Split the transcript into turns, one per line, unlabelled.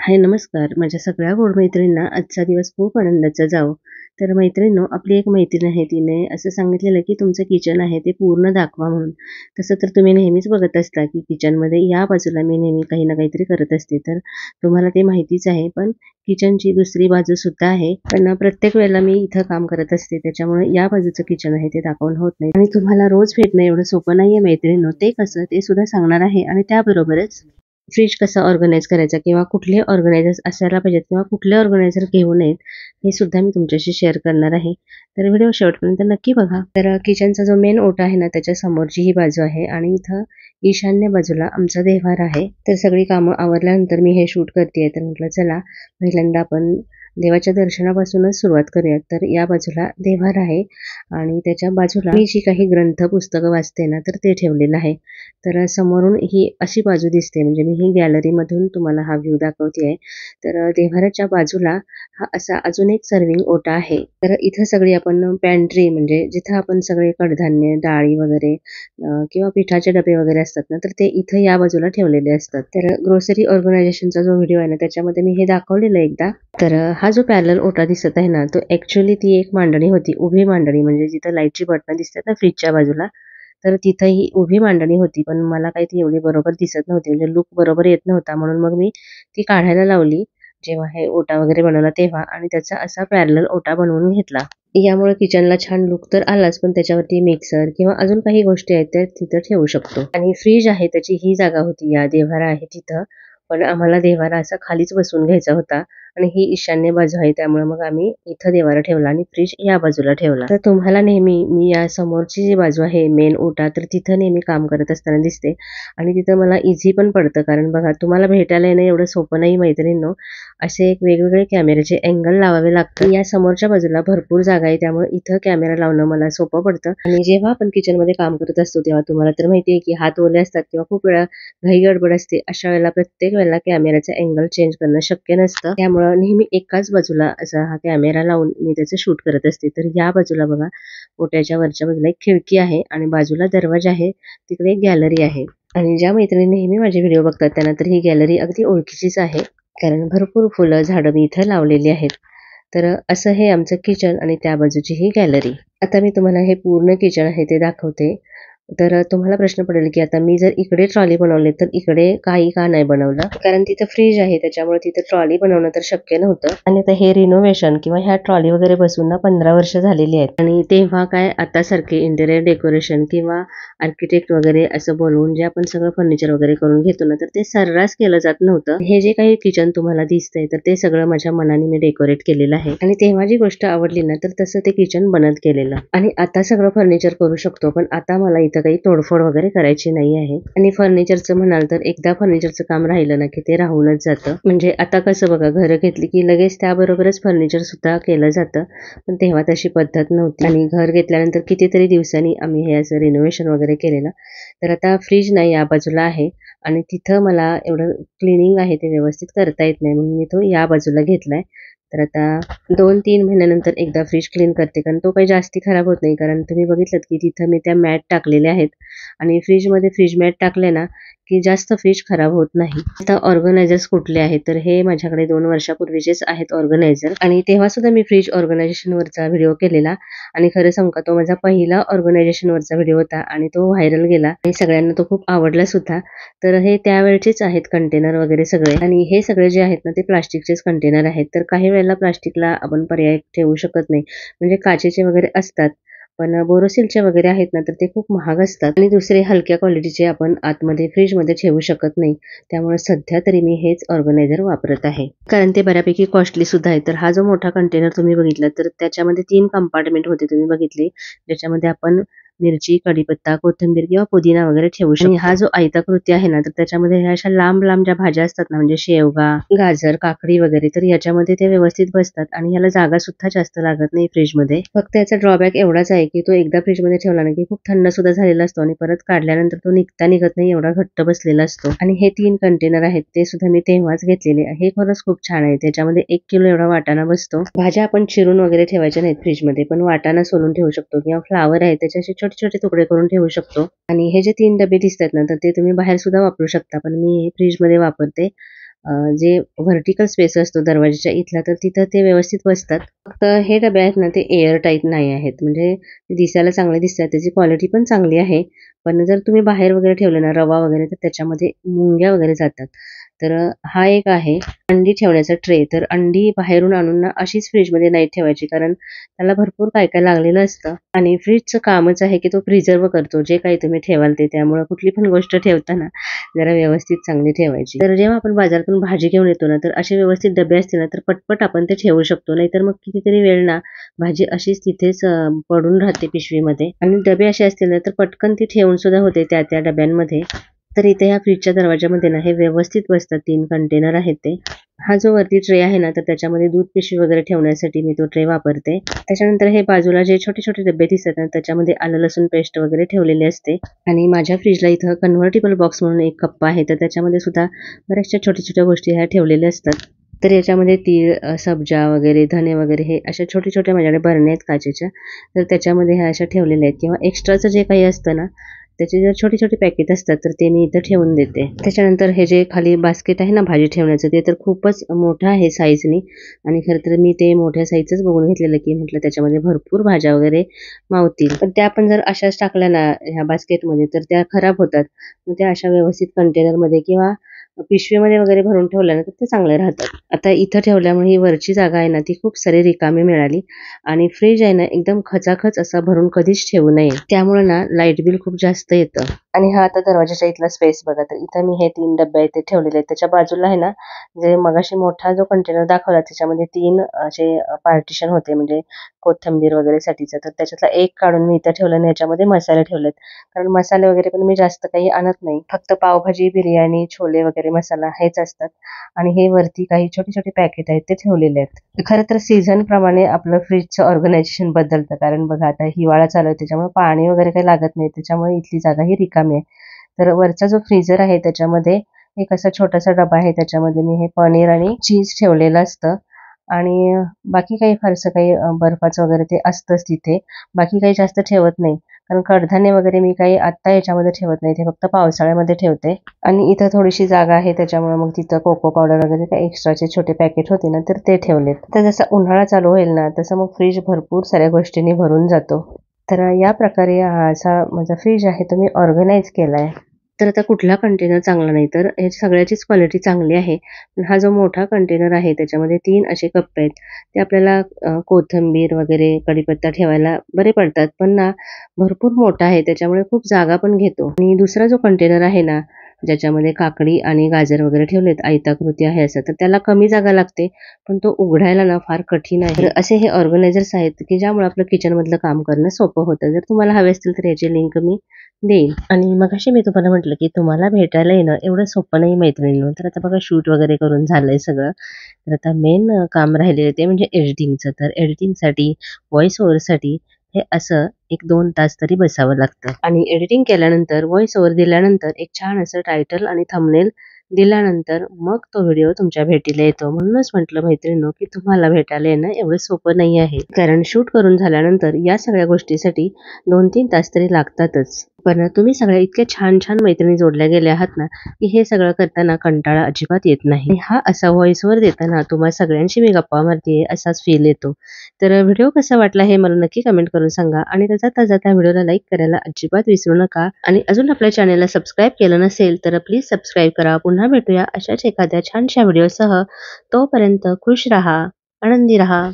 हाय नमस्कार. माझ्या सगळ्या गोड मैत्रिणींना आजचा दिवस खूप आनंदाचा जावो. तर मैत्रिणींनो, आपली एक मैत्रीण आहे, तिने असं सांगितलेलं की तुमचं किचन आहे ते पूर्ण दाखवा म्हणून. तसं तर तुम्ही नेहमीच बघत असता की किचनमध्ये या बाजूला मी नेहमी काही ना काहीतरी करत असते. तर तुम्हाला ते माहितीच आहे. पण किचनची दुसरी बाजू सुद्धा आहे. पण प्रत्येक वेळेला मी इथं काम करत असते, त्याच्यामुळे या बाजूचं किचन आहे ते दाखवणं होत नाही. आणि तुम्हाला रोज भेटणं एवढं सोपं नाहीये मैत्रिणींनो. ते कसं ते सुद्धा सांगणार आहे. आणि त्याबरोबरच फ्रिज कसा ऑर्गनाइज करायचा किंवा कुठले ऑर्गनायझर्स असायला पाहिजेत किंवा कुठले ऑर्गनायझर घेऊ नयेत, हे सुद्धा मी तुमच्याशी शेअर करणार आहे. तर व्हिडिओ शेवटपर्यंत नक्की बघा. तर किचनचा जो मेन ओटा आहे ना, त्याच्या समोरची ही बाजू आहे आणि इथं ईशान्य बाजूला आमचा देव्हार आहे. तर सगळी कामं आवरल्यानंतर मी हे शूट करते. तर म्हटलं चला पहिल्यांदा आपण देवाच्या दर्शनापासूनच सुरुवात करूयात. तर या बाजूला देव्हार आहे आणि त्याच्या बाजूला मी जी काही ग्रंथ पुस्तकं वाचते ना, तर ते ठेवलेलं आहे. तर समोरून ही अशी बाजू दिसते, म्हणजे मी ही गॅलरीमधून तुम्हाला हा व्ह्यू दाखवते आहे. तर देव्हाराच्या बाजूला हा असा अजून एक सर्विंग ओटा आहे. तर इथं सगळी आपण पॅन्ट्री, म्हणजे जिथं आपण सगळे कडधान्य, डाळी वगैरे किंवा पिठाचे डबे वगैरे असतात ना, तर ते इथं या बाजूला ठेवलेले असतात. तर ग्रोसरी ऑर्गनायझेशनचा जो व्हिडिओ आहे ना, त्याच्यामध्ये मी हे दाखवलेलं एकदा. तर हा जो पॅरलल ओटा दिसत आहे ना, तो ॲक्च्युअली ती एक मांडणी होती, उभी मांडणी, म्हणजे जिथं लाईटची बटणं दिसतात ना फ्रीजच्या बाजूला, तर तिथं ही उभी मांडणी होती. पण मला काही ती एवढी बरोबर दिसत नव्हती, म्हणजे लूक बरोबर येत नव्हता, म्हणून मग मी ती काढायला लावली जेव्हा हे ओटा वगैरे बनवला तेव्हा, आणि त्याचा असा पॅरलल ओटा बनवून घेतला. यामुळे किचनला छान लुक तर आलाच, पण त्याच्यावरती मिक्सर किंवा अजून काही गोष्टी आहेत त्या तिथं ठेवू शकतो. आणि फ्रीज आहे त्याची ही जागा होती, या देव्हारा आहे तिथं. पण आम्हाला देव्हारा असा खालीच बसून घ्यायचा होता आणि ही ईशान्य बाजू आहे, त्यामुळे मग आम्ही इथं देव्हारा ठेवला आणि फ्रीज या बाजूला ठेवला. तर तुम्हाला नेहमी मी या समोरची जी बाजू आहे मेन ओटा, तर तिथं नेहमी काम करत असताना दिसते आणि तिथं मला इझी पण पडतं. कारण बघा, तुम्हाला भेटायला येणं एवढं सोपं नाही मैत्रिणींनो. असे एक वेगवेगळे कॅमेऱ्याचे अँगल लावावे लागतात. या समोरच्या बाजूला भरपूर जागा आहे, त्यामुळे इथं कॅमेरा लावणं मला सोपं पडतं. आणि जेव्हा आपण किचनमध्ये काम करत असतो तेव्हा तुम्हाला तर माहिती आहे की हात ओले असतात किंवा खूप वेळा घाई गडबड असते. अशा वेळेला प्रत्येक वेळेला कॅमेराचा अँगल चेंज करणं शक्य नसतं. त्यामुळं नेहमी एकाच बाजूला असा हा कॅमेरा लावून मी त्याचं शूट करत असते. तर या बाजूला बघा, ओट्याच्या वरच्या बाजूला एक खिडकी आहे आणि बाजूला दरवाजा आहे, तिकडे एक गॅलरी आहे. आणि ज्या मैत्रिणी नेहमी माझे व्हिडिओ बघतात त्यांना तर ही गॅलरी अगदी ओळखीचीच आहे, कारण भरपूर फुलं झाडं मी इथं लावलेली आहेत. तर असं हे आमचं किचन आणि त्या बाजूची ही गॅलरी. आता मी तुम्हाला हे पूर्ण किचन आहे ते दाखवते. तर तुम्हाला प्रश्न पडेल की आता मी जर इकडे ट्रॉली बनवली तर इकडे काही का नाही बनवलं, कारण तिथं फ्रीज आहे त्याच्यामुळे तिथं ट्रॉली बनवणं तर शक्य नव्हतं. आणि आता हे रिनोव्हेशन किंवा ह्या ट्रॉली वगैरे बसून ना 15 वर्ष झालेली आहेत. आणि तेव्हा काय आता सारखे इंटेरियर डेकोरेशन किंवा आर्किटेक्ट वगैरे असं बोलवून जे आपण सगळं फर्निचर वगैरे करून घेतो ना, तर ते सर्रास केलं जात नव्हतं. हे जे काही किचन तुम्हाला दिसतंय तर ते सगळं माझ्या मनाने मी डेकोरेट केलेलं आहे. आणि तेव्हा जी गोष्ट आवडली ना, तर तसं ते किचन बनत गेलेलं. आणि आता सगळं फर्निचर करू शकतो, पण आता मला इथं काही तोडफोड वगैरे करायची नाही आहे. आणि फर्निचरचं म्हणाल तर एकदा फर्निचरचं काम राहिलं ना की ते राहूनच जातं. म्हणजे आता कसं बघा, घरं घेतली की लगेच त्याबरोबरच फर्निचर सुद्धा केलं जातं, पण तेव्हा तशी पद्धत नव्हती. आणि घर घेतल्यानंतर कितीतरी दिवसांनी आम्ही हे असं रिनोव्हेशन वगैरे केलेलं. तर आता फ्रीज नाही या बाजूला आहे आणि तिथं मला एवढं क्लिनिंग आहे ते व्यवस्थित करता येत नाही, म्हणून मी तो या बाजूला घेतलाय. तर आता 2-3 महिन्यानंतर एकदा फ्रीज क्लीन करते, कारण तो काही जास्ती खराब होत नाही. कारण तुम्ही बघितलं की तिथं मी त्या मॅट टाकलेल्या आहेत आणि फ्रीजमध्ये फ्रीज मॅट टाकले ना की जास्त फ्रीज खराब होत नाही. आता ऑर्गनायझर्स कुठले आहेत, तर हे माझ्याकडे 2 वर्षापूर्वीचेच आहेत ऑर्गनायझर. आणि तेव्हा सुद्धा मी फ्रीज ऑर्गनायझेशनवरचा व्हिडिओ केलेला आणि खरं सांगू का, तो माझा पहिला ऑर्गनायझेशनवरचा व्हिडिओ होता आणि तो व्हायरल गेला आणि सगळ्यांना तो खूप आवडला सुद्धा. तर हे त्यावेळचेच आहेत कंटेनर वगैरे सगळे, आणि हे सगळे जे आहेत ना ते प्लास्टिकचेच कंटेनर आहेत. तर काही वेळेला प्लास्टिकला आपण पर्याय ठेवू शकत नाही, म्हणजे काचेचे वगैरे असतात, पण बोरोसिलचे वगैरे आहेत ना तर ते खूप महाग असतात आणि दुसरे हलक्या क्वालिटीचे आपण आतमध्ये फ्रीजमध्ये ठेवू शकत नाही. त्यामुळे सध्या तरी मी हेच ऑर्गनायझर वापरत आहे, कारण ते बऱ्यापैकी कॉस्टली सुद्धा आहे. तर हा जो मोठा कंटेनर तुम्ही बघितला, तर त्याच्यामध्ये 3 कंपार्टमेंट होते तुम्ही बघितले, ज्याच्यामध्ये आपण मिरची, कढीपत्ता, कोथिंबीर किंवा पुदिना वगैरे ठेवू शकतो. आणि हा जो आयताकृती आहे ना, तर त्याच्यामध्ये ह्या अशा लांब लांब ज्या भाज्या असतात ना, म्हणजे शेवगा, गाजर, काकडी वगैरे, तर याच्यामध्ये ते व्यवस्थित बसतात आणि ह्याला जागा सुद्धा जास्त लागत नाही फ्रीजमध्ये. फक्त याचा ड्रॉबॅक एवढाच आहे की तो एकदा फ्रीजमध्ये ठेवला ना की खूप थंड सुद्धा झालेला असतो आणि परत काढल्यानंतर तो निघत नाही, एवढा घट्ट बसलेला असतो. आणि हे 3 कंटेनर आहेत ते सुद्धा मी तेव्हाच घेतलेले. हे खरंच खूप छान आहे. त्याच्यामध्ये 1 किलो एवढा वाटाणा बसतो. भाज्या आपण चिरून वगैरे ठेवायच्या नाहीत फ्रीजमध्ये, पण वाटाणा सोलून ठेवू शकतो किंवा फ्लावर आहे त्याचे असे छोटे छोटे तुकडे करून ठेवू शकतो. आणि हे जे 3 डबे दिसतात ना, तर ते तुम्ही बाहेर सुद्धा वापरू शकता, पण मी हे फ्रीजमध्ये वापरते. जे व्हर्टिकल स्पेस असतो दरवाजाच्या इथला, तर तिथं ते व्यवस्थित बसतात. फक्त हे डबे आहेत ना, ते एअर टाईट नाही आहेत. म्हणजे ते दिसायला चांगले दिसतात, त्याची क्वालिटी पण चांगली आहे. पण जर तुम्ही बाहेर वगैरे ठेवले ना रवा वगैरे, तर त्याच्यामध्ये मुंग्या वगैरे जातात. तर हा एक आहे अंडी ठेवण्याचा ट्रे. तर अंडी बाहेरून आणून ना अशीच फ्रीजमध्ये नाही ठेवायची, कारण त्याला भरपूर काय काय लागलेलं असतं. आणि फ्रीजचं कामच आहे की तो प्रिझर्व्ह करतो जे काही तुम्ही ठेवाल ते. त्यामुळे कुठली पण गोष्ट ठेवताना जरा व्यवस्थित चांगली ठेवायची. तर जेव्हा आपण बाजारातून भाजी घेऊन येतो ना, तर असे व्यवस्थित डबे असतील ना, तर पटपट आपण ते ठेवू शकतो. नाहीतर मग कितीतरी वेळ ना भाजी अशीच तिथेच पडून राहते पिशवीमध्ये. आणि डबे असे असतील ना, तर पटकन ती ठेवून सुद्धा होते त्या त्या डब्यांमध्ये. तर इथे ह्या फ्रीजच्या दरवाजामध्ये ना हे व्यवस्थित बसतात. 3 कंटेनर आहेत ते. हा जो वरती ट्रे आहे ना, तर त्याच्यामध्ये दूध पिशवी वगैरे ठेवण्यासाठी मी तो ट्रे वापरते. त्याच्यानंतर हे बाजूला जे छोटे छोटे डबे दिसतात ना, त्याच्यामध्ये आलं लसूण पेस्ट वगैरे ठेवलेली असते. आणि माझ्या फ्रीजला इथं कन्व्हर्टेबल बॉक्स म्हणून एक कप्पा आहे, तर त्याच्यामध्ये सुद्धा बऱ्याचशा छोट्या छोट्या गोष्टी ह्या ठेवलेल्या असतात. तर याच्यामध्ये तीळ, सब्जा वगैरे, धने वगैरे हे अशा छोट्या छोट्या माझ्याकडे बरण्या आहेत काचेच्या. तर त्याच्यामध्ये ह्या अशा ठेवलेल्या आहेत. किंवा एक्स्ट्राचं जे काही असतं ना, त्याचे जर छोटे छोटे पॅकेट असतात, तर ते मी इथं ठेवून देते. त्याच्यानंतर हे जे खाली बास्केट आहे ना भाजी ठेवण्याचं, ते तर खूपच मोठं आहे साईजनी. आणि खरं तर मी ते मोठ्या साईजच बघून घेतलेलं, की म्हटलं त्याच्यामध्ये भरपूर भाज्या वगैरे मावतील. पण त्या पण जर अशाच टाकल्या ना ह्या बास्केटमध्ये, तर त्या खराब होतात. मग त्या अशा व्यवस्थित कंटेनरमध्ये किंवा पिशवीमध्ये वगैरे भरून ठेवल्या ना, तर ते चांगले राहतात. आता इथं ठेवल्यामुळे ही वरची जागा आहे ना, ती खूप सारी रिकामी मिळाली. आणि फ्रीज आहे ना एकदम खचाखच असा भरून कधीच ठेवू नये. त्यामुळे ना लाईट बिल खूप जास्त येतं. आणि हा आता दरवाजाच्या इथला स्पेस बघा. तर इथं मी हे 3 डब्बे इथे ठेवलेले आहेत. त्याच्या बाजूला आहे ना, जे मगाशी मोठा जो कंटेनर दाखवला त्याच्यामध्ये 3 असे पार्टिशन होते, म्हणजे कोथिंबीर वगैरे साठीचं. तर त्याच्यातला एक काढून मी इथं ठेवलं आणि ह्याच्यामध्ये मसाले ठेवलेत. कारण मसाले वगैरे पण मी जास्त काही आणत नाही. फक्त पावभाजी, बिर्याणी, छोले वगैरे मसाला हेच असतात. आणि हे वरती काही छोटे छोटे पॅकेट आहेत ते ठेवलेले आहेत. खरं तर सीझन प्रमाणे आपलं फ्रीजचं ऑर्गनायझेशन बदलतं. कारण बघा आता हिवाळा चालू आहे, त्याच्यामुळे पाणी वगैरे काही लागत नाही. त्याच्यामुळे इथली जागा ही रिकामी आहे. तर वरचा जो फ्रीजर आहे त्याच्यामध्ये एक असा छोटासा डबा आहे. त्याच्यामध्ये मी हे पनीर आणि चीज ठेवलेलं असतं. आणि बाकी काही फारसं काही बर्फाचं वगैरे ते असतंच तिथे. बाकी काही जास्त ठेवत नाही. कारण कडधान्य वगैरे मी काही आत्ता याच्यामध्ये ठेवत नाही. ते फक्त पावसाळ्यामध्ये ठेवते. आणि इथं थोडीशी जागा आहे, त्याच्यामुळे मग तिथं कोको पावडर वगैरे काही एक्स्ट्राचे छोटे पॅकेट होते ना, तर ते ठेवलेत. तर जसा उन्हाळा चालू होईल ना, तसं मग फ्रीज भरपूर साऱ्या गोष्टींनी भरून जातो. तर या प्रकारे हा असा माझा फ्रीज आहे तो मी ऑर्गनाइज केलाय. तर आता कुठला कंटेनर चांगला नाही, तर ह्या सगळ्याचीच क्वालिटी चांगली आहे. पण हा जो मोठा कंटेनर आहे त्याच्यामध्ये 3 असे कप्पे आहेत. ते आपल्याला कोथिंबीर वगैरे, कढीपत्ता ठेवायला बरे पडतात. पण ना भरपूर मोठा आहे, त्याच्यामुळे खूप जागा पण घेतो. आणि दुसरा जो कंटेनर आहे ना, ज्याच्यामध्ये काकडी आणि गाजर वगैरे ठेवलेत, आयताकृती आहे असं, तर त्याला कमी जागा लागते. पण तो उघडायला ना फार कठीण आहे. तर असे हे ऑर्गनायझर्स आहेत, की ज्यामुळे आपलं किचनमधलं काम करणं सोपं होतं. जर तुम्हाला हवे असतील तर याची लिंक मी देईल. आणि मगाशी मी तुम्हाला म्हटलं, की तुम्हाला भेटायला येणं एवढं सोपं नाही मैत्रिणींनो. तर आता बघा शूट वगैरे करून झालंय सगळं. तर आता मेन काम राहिलेलं ते म्हणजे एडिटिंगचं. तर एडिटिंगसाठी, व्हॉईस ओव्हरसाठी हे असं 1-2 तास तरी बसावं लागतं. आणि एडिटिंग केल्यानंतर, व्हॉईस ओव्हर दिल्यानंतर एक छान असं टायटल आणि थंबनेल दिल्यानंतर मग तो व्हिडिओ तुमच्या भेटीला येतो. म्हणूनच म्हटलं मैत्रिणींनो, की तुम्हाला भेटायला येणं एवढं सोपं नाही आहे. कारण शूट करून झाल्यानंतर या सगळ्या गोष्टीसाठी 2-3 तास तरी लागतातच. पण तुम्ही सगळ्या इतक्या छान छान मैत्रिणी जोडल्या गेल्या आहात ना, की हे सगळं करताना कंटाळा अजिबात येत नाही. आणि हा असा व्हॉईस ओव्हर देताना तुम्हा सगळ्यांशी मी गप्पा मारतेय असाच फील येतो. तर व्हिडिओ कसा वाटला हे मला नक्की कमेंट करून सांगा. आणि जाता जाता व्हिडिओला लाईक करायला अजिबात विसरू नका. आणि अजून आपल्या चॅनलला सबस्क्राईब केलं नसेल तर प्लीज सबस्क्राईब करा. पुन्हा भेटूया अशाच एखाद्या छानशा व्हिडिओसह. तोपर्यंत खुश राहा, आनंदी राहा.